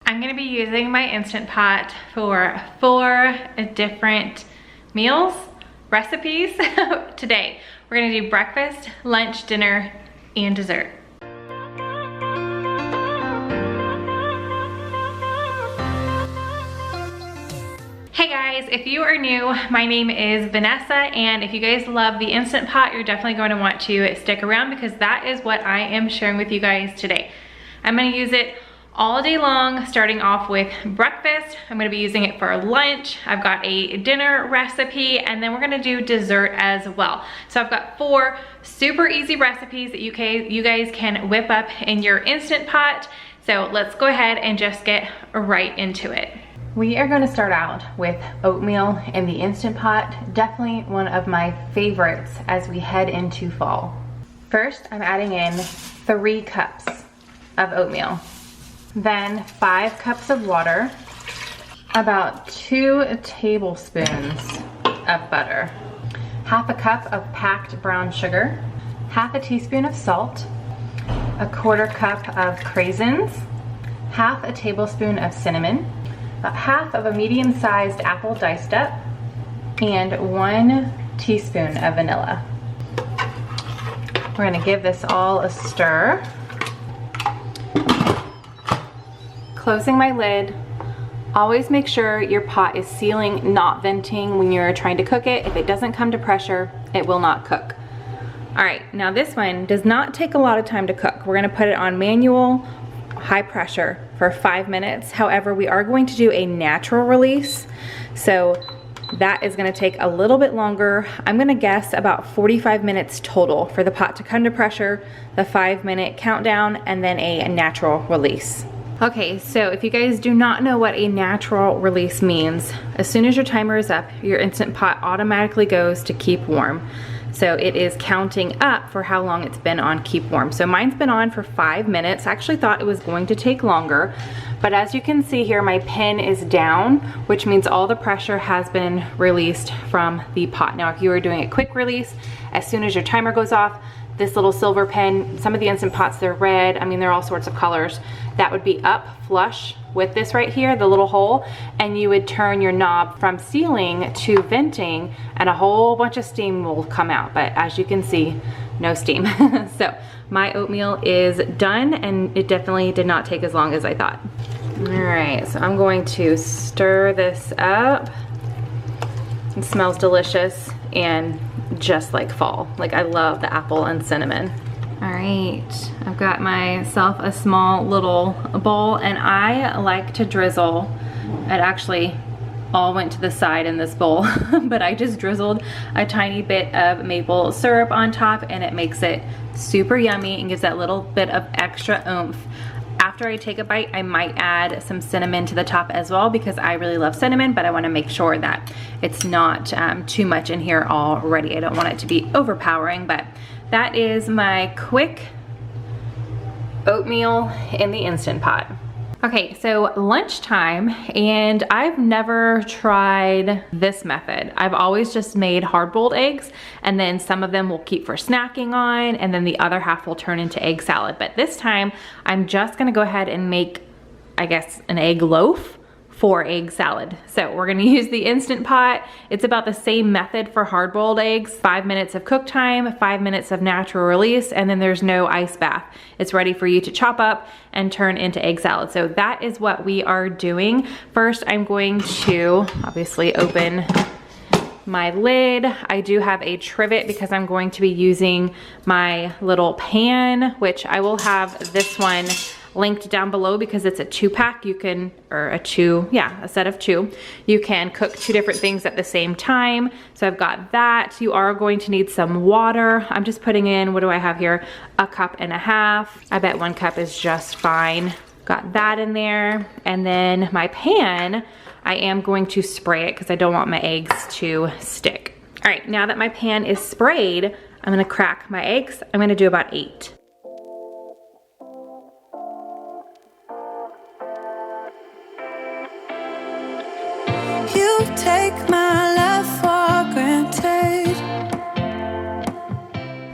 I'm gonna be using my Instant Pot for 4 different meals, recipes today. We're gonna do breakfast, lunch, dinner, and dessert. Hey guys, if you are new, my name is Vanessa, and if you guys love the Instant Pot, you're definitely going to want to stick around because that is what I am sharing with you guys today. I'm gonna use it all day long, starting off with breakfast. I'm gonna be using it for lunch. I've got a dinner recipe, and then we're gonna do dessert as well. So I've got 4 super easy recipes that you guys can whip up in your Instant Pot. So let's go ahead and just get right into it. We are going to start out with oatmeal in the Instant Pot. Definitely one of my favorites as we head into fall. First, I'm adding in 3 cups of oatmeal. Then 5 cups of water, about 2 tablespoons of butter, half a cup of packed brown sugar, half a teaspoon of salt, 1/4 cup of craisins, half a tablespoon of cinnamon, about half of a medium-sized apple diced up, and 1 teaspoon of vanilla. We're gonna give this all a stir. Closing my lid. Always make sure your pot is sealing, not venting when you're trying to cook it. If it doesn't come to pressure, it will not cook. All right, now this one does not take a lot of time to cook. We're gonna put it on manual, high pressure for 5 minutes. However, we are going to do a natural release, so that is gonna take a little bit longer. I'm gonna guess about 45 minutes total for the pot to come to pressure, the 5-minute countdown, and then a natural release. Okay, so if you guys do not know what a natural release means, as soon as your timer is up, your Instant Pot automatically goes to keep warm. So it is counting up for how long it's been on keep warm. So mine's been on for 5 minutes. I actually thought it was going to take longer, but as you can see here, my pin is down, which means all the pressure has been released from the pot. Now, if you are doing a quick release, as soon as your timer goes off, this little silver pin, some of the Instant Pots, they're red, I mean, they're all sorts of colors, that would be up flush with this right here, the little hole, and you would turn your knob from sealing to venting, and a whole bunch of steam will come out. But as you can see, no steam. So my oatmeal is done, and it definitely did not take as long as I thought. All right, so I'm going to stir this up. It smells delicious and just like fall. Like, I love the apple and cinnamon. All right, I've got myself a small little bowl, and I like to drizzle. It actually all went to the side in this bowl, but I just drizzled a tiny bit of maple syrup on top, and it makes it super yummy and gives that little bit of extra oomph. After I take a bite, I might add some cinnamon to the top as well because I really love cinnamon, but I want to make sure that it's not too much in here already. I don't want it to be overpowering, but that is my quick oatmeal in the Instant Pot. Okay, so lunchtime, and I've never tried this method. I've always just made hard-boiled eggs, and then some of them we'll keep for snacking on, and then the other half will turn into egg salad. But this time, I'm just gonna go ahead and make, I guess, an egg loaf for egg salad. So we're gonna use the Instant Pot. It's about the same method for hard-boiled eggs. 5 minutes of cook time, 5 minutes of natural release, and then there's no ice bath. It's ready for you to chop up and turn into egg salad. So that is what we are doing. First, I'm going to obviously open my lid. I do have a trivet because I'm going to be using my little pan, which I will have this one linked down below because it's a 2-pack. You can, or a set of 2. You can cook 2 different things at the same time. So I've got that. You are going to need some water. I'm just putting in, what do I have here? 1.5 cups. I bet 1 cup is just fine. Got that in there. And then my pan, I am going to spray it because I don't want my eggs to stick. All right, now that my pan is sprayed, I'm gonna crack my eggs. I'm gonna do about 8. You take my love for granted.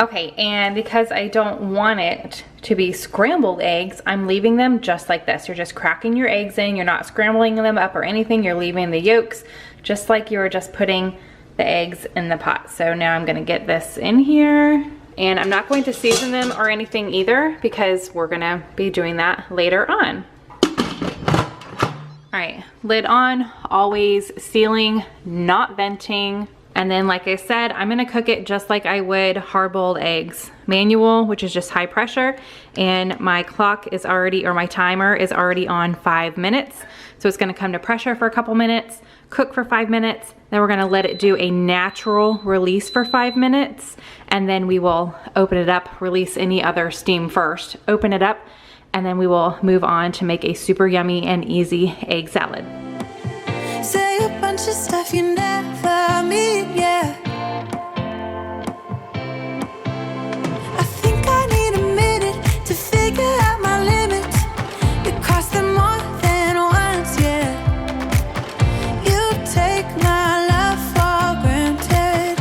Okay, and because I don't want it to be scrambled eggs, I'm leaving them just like this. You're just cracking your eggs in. You're not scrambling them up or anything. You're leaving the yolks just like you were just putting the eggs in the pot. So now I'm gonna get this in here, and I'm not going to season them or anything either because we're gonna be doing that later on. All right, lid on, always sealing, not venting. And then like I said, I'm gonna cook it just like I would hard-boiled eggs. Manual, which is just high pressure, and my clock is already, or my timer is already on 5 minutes. So it's gonna come to pressure for a couple minutes, cook for 5 minutes, then we're gonna let it do a natural release for 5 minutes, and then we will open it up, release any other steam first, open it up, and then we will move on to make a super yummy and easy egg salad. Say a bunch of stuff you never mean, yeah. I think I need a minute to figure out my limits. You cross them more than once, yeah. You take my love for granted.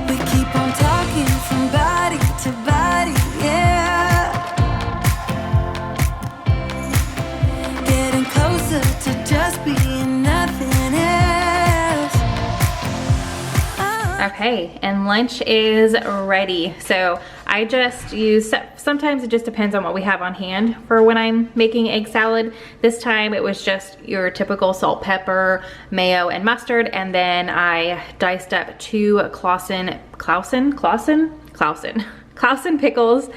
We keep on talking from body to body, yeah. Getting closer to just being nothing else. Okay, and lunch is ready. So I just use, sometimes it just depends on what we have on hand for when I'm making egg salad. This time it was just your typical salt, pepper, mayo, and mustard, and then I diced up 2 Clausen pickles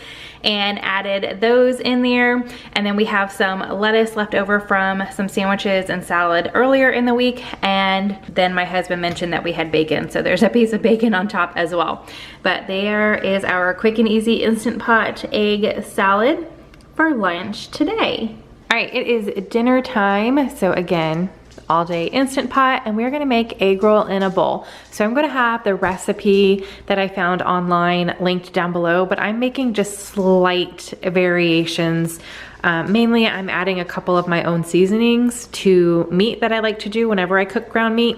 and added those in there. And then we have some lettuce left over from some sandwiches and salad earlier in the week. And then my husband mentioned that we had bacon, so there's a piece of bacon on top as well. But there is our quick and easy Instant Pot egg salad for lunch today. All right, it is dinner time. So again, all day Instant Pot, and we're gonna make egg roll in a bowl. So I'm gonna have the recipe that I found online linked down below, but I'm making just slight variations. Mainly I'm adding a couple of my own seasonings to meat that I like to do whenever I cook ground meat,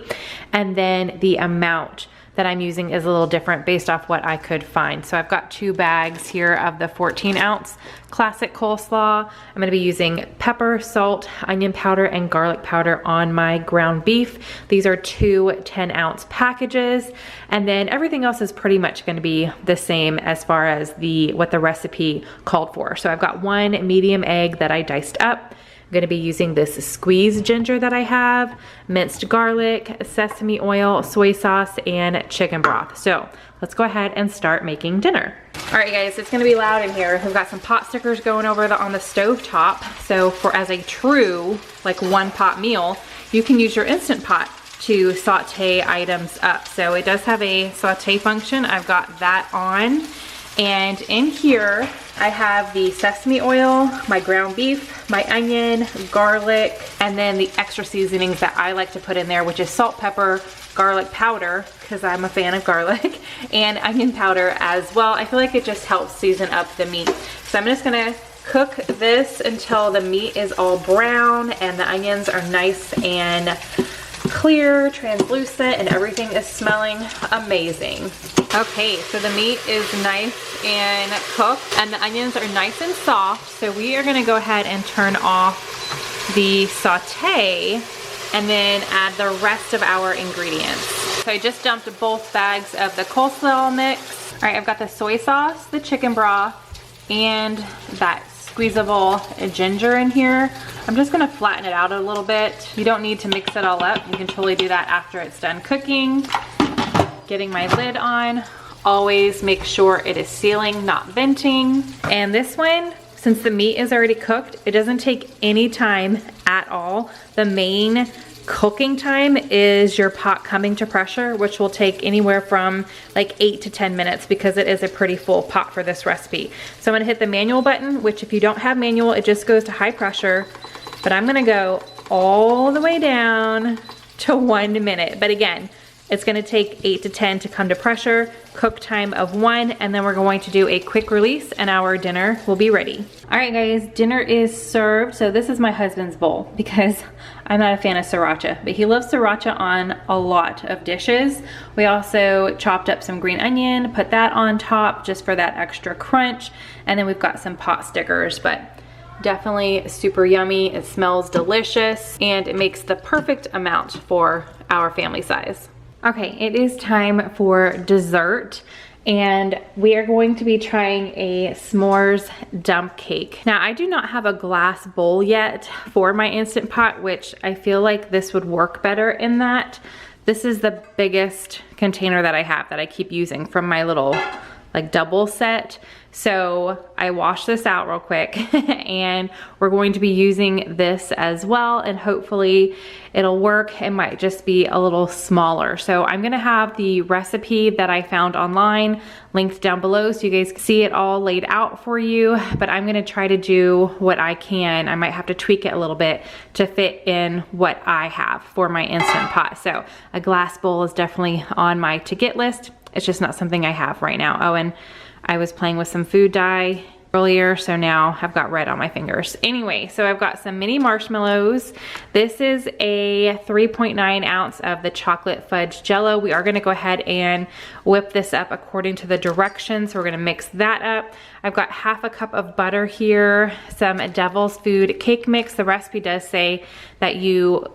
and then the amount that I'm using is a little different based off what I could find. So I've got 2 bags here of the 14-ounce classic coleslaw. I'm gonna be using pepper, salt, onion powder, and garlic powder on my ground beef. These are 2 10-ounce packages. And then everything else is pretty much gonna be the same as far as what the recipe called for. So I've got 1 medium egg that I diced up. I'm gonna be using this squeezed ginger that I have, minced garlic, sesame oil, soy sauce, and chicken broth. So let's go ahead and start making dinner. All right, guys, it's gonna be loud in here. We've got some pot stickers going over on the stove top. So as a true, like 1-pot meal, you can use your Instant Pot to saute items up. So it does have a saute function. I've got that on. And in here, I have the sesame oil, my ground beef, my onion, garlic, and then the extra seasonings that I like to put in there, which is salt, pepper, garlic powder, because I'm a fan of garlic, and onion powder as well. I feel like it just helps season up the meat. So I'm just gonna cook this until the meat is all brown and the onions are nice and clear, translucent, and everything is smelling amazing. Okay, so the meat is nice and cooked and the onions are nice and soft. So we are gonna go ahead and turn off the saute and then add the rest of our ingredients. So I just dumped both bags of the coleslaw mix. All right, I've got the soy sauce, the chicken broth, and that squeezable ginger in here. I'm just gonna flatten it out a little bit. You don't need to mix it all up. You can totally do that after it's done cooking. Getting my lid on. Always make sure it is sealing, not venting. And this one, since the meat is already cooked, it doesn't take any time at all. The main cooking time is your pot coming to pressure, which will take anywhere from like 8 to 10 minutes because it is a pretty full pot for this recipe. So I'm gonna hit the manual button, which if you don't have manual, it just goes to high pressure. But I'm gonna go all the way down to 1 minute. But again, It's gonna take 8 to 10 to come to pressure, cook time of 1, and then we're going to do a quick release and our dinner will be ready. All right guys, dinner is served. So this is my husband's bowl because I'm not a fan of sriracha, but he loves sriracha on a lot of dishes. We also chopped up some green onion, put that on top just for that extra crunch. And then we've got some pot stickers, but definitely super yummy. It smells delicious and it makes the perfect amount for our family size. Okay, it is time for dessert and we are going to be trying a s'mores dump cake. Now, I do not have a glass bowl yet for my Instant Pot, which I feel like this would work better in that. This is the biggest container that I have that I keep using from my little like double set. So I washed this out real quick and we're going to be using this as well and hopefully it'll work. It might just be a little smaller. So I'm gonna have the recipe that I found online linked down below so you guys can see it all laid out for you, but I'm gonna try to do what I can. I might have to tweak it a little bit to fit in what I have for my Instant Pot. So a glass bowl is definitely on my to get list. It's just not something I have right now. Oh, and I was playing with some food dye earlier, so now I've got red on my fingers. Anyway, so I've got some mini marshmallows. This is a 3.9 ounce of the chocolate fudge jello. We are gonna go ahead and whip this up according to the directions. So we're gonna mix that up. I've got half a cup of butter here, some Devil's Food cake mix. The recipe does say that you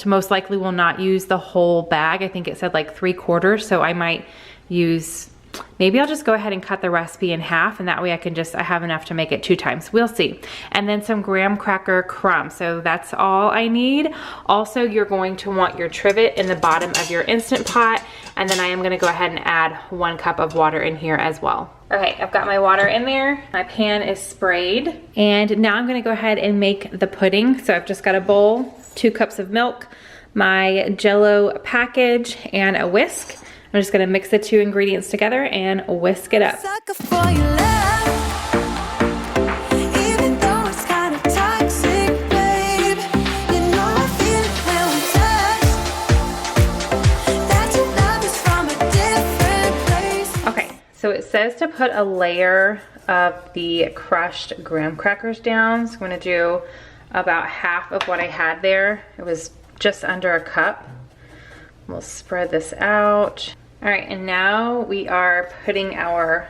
most likely will not use the whole bag. I think it said like 3/4, so I might use, maybe I'll just go ahead and cut the recipe in half and that way I have enough to make it 2 times. We'll see. And then some graham cracker crumbs. So that's all I need. Also, you're going to want your trivet in the bottom of your Instant Pot. And then I am gonna go ahead and add 1 cup of water in here as well. Okay, I've got my water in there. My pan is sprayed. And now I'm gonna go ahead and make the pudding. So I've just got a bowl, 2 cups of milk, my Jello package, and a whisk. I'm just gonna mix the 2 ingredients together and whisk it up. Sucker for your love, even though it's kind of toxic, babe. You know I feel it when we touch. That your love is from a different place. Okay, so it says to put a layer of the crushed graham crackers down. So I'm gonna do about half of what I had there. It was just under a cup. We'll spread this out. All right, and now we are putting our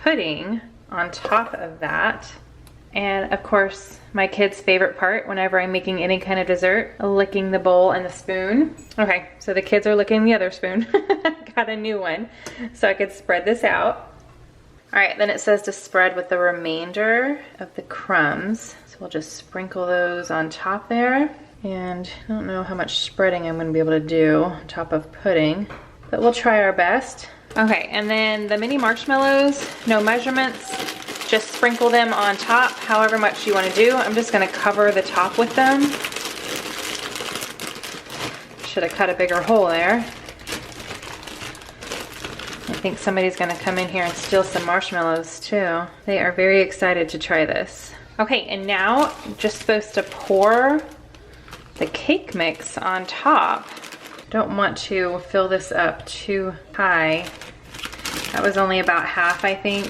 pudding on top of that. And of course, my kids' favorite part whenever I'm making any kind of dessert, licking the bowl and the spoon. Okay, so the kids are licking the other spoon. Got a new one, so I could spread this out. All right, then it says to spread with the remainder of the crumbs. So we'll just sprinkle those on top there. And I don't know how much spreading I'm gonna be able to do on top of pudding, but we'll try our best. Okay, and then the mini marshmallows, no measurements, just sprinkle them on top, however much you wanna do. I'm just gonna cover the top with them. Should have cut a bigger hole there. I think somebody's gonna come in here and steal some marshmallows too. They are very excited to try this. Okay, and now I'm just supposed to pour the cake mix on top. Don't want to fill this up too high. That was only about half, I think.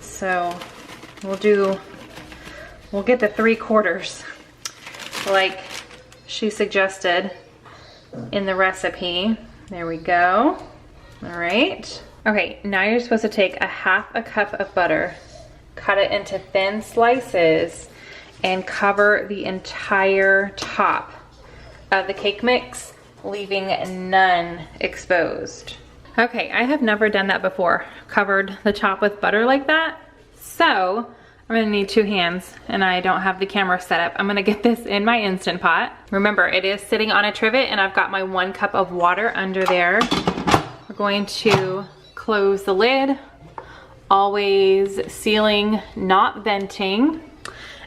So we'll get the 3/4 like she suggested in the recipe. There we go. All right. Okay, now you're supposed to take a half a cup of butter, cut it into thin slices, and cover the entire top of the cake mix, leaving none exposed. Okay, I have never done that before, covered the top with butter like that. So I'm gonna need 2 hands and I don't have the camera set up. I'm gonna get this in my Instant Pot. Remember, it is sitting on a trivet and I've got my 1 cup of water under there. We're going to close the lid, always sealing, not venting.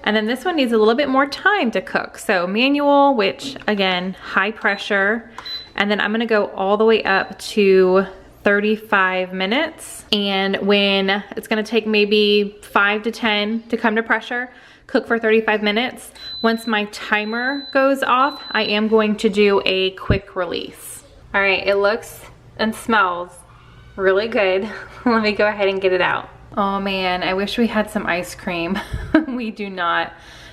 And then this one needs a little bit more time to cook. So manual, which again, high pressure. And then I'm gonna go all the way up to 35 minutes. And when it's gonna take maybe 5 to 10 to come to pressure, cook for 35 minutes. Once my timer goes off, I am going to do a quick release. All right, it looks and smells really good. Let me go ahead and get it out. Oh man, I wish we had some ice cream. We do not.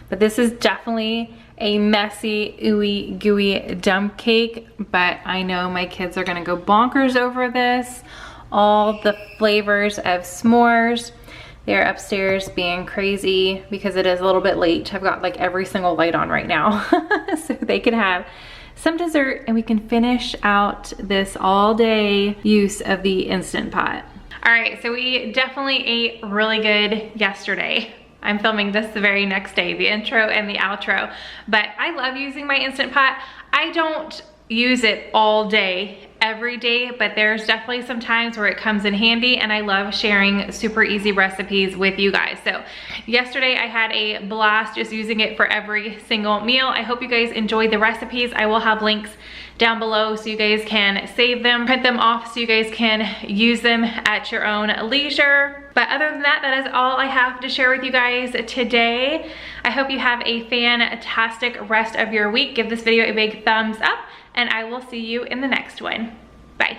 But this is definitely a messy, ooey gooey dump cake, but I know my kids are gonna go bonkers over this. All the flavors of s'mores. They're upstairs being crazy because it is a little bit late. I've got like every single light on right now. So they can have some dessert and we can finish out this all day use of the Instant Pot. All right, so we definitely ate really good yesterday. I'm filming this the very next day, the intro and the outro, but I love using my Instant Pot. I don't use it all day, every day, but there's definitely some times where it comes in handy, and I love sharing super easy recipes with you guys. So yesterday I had a blast just using it for every single meal. I hope you guys enjoyed the recipes. I will have links down below so you guys can save them, print them off so you guys can use them at your own leisure. But other than that, that is all I have to share with you guys today. I hope you have a fantastic rest of your week. Give this video a big thumbs up, and I will see you in the next one. Bye.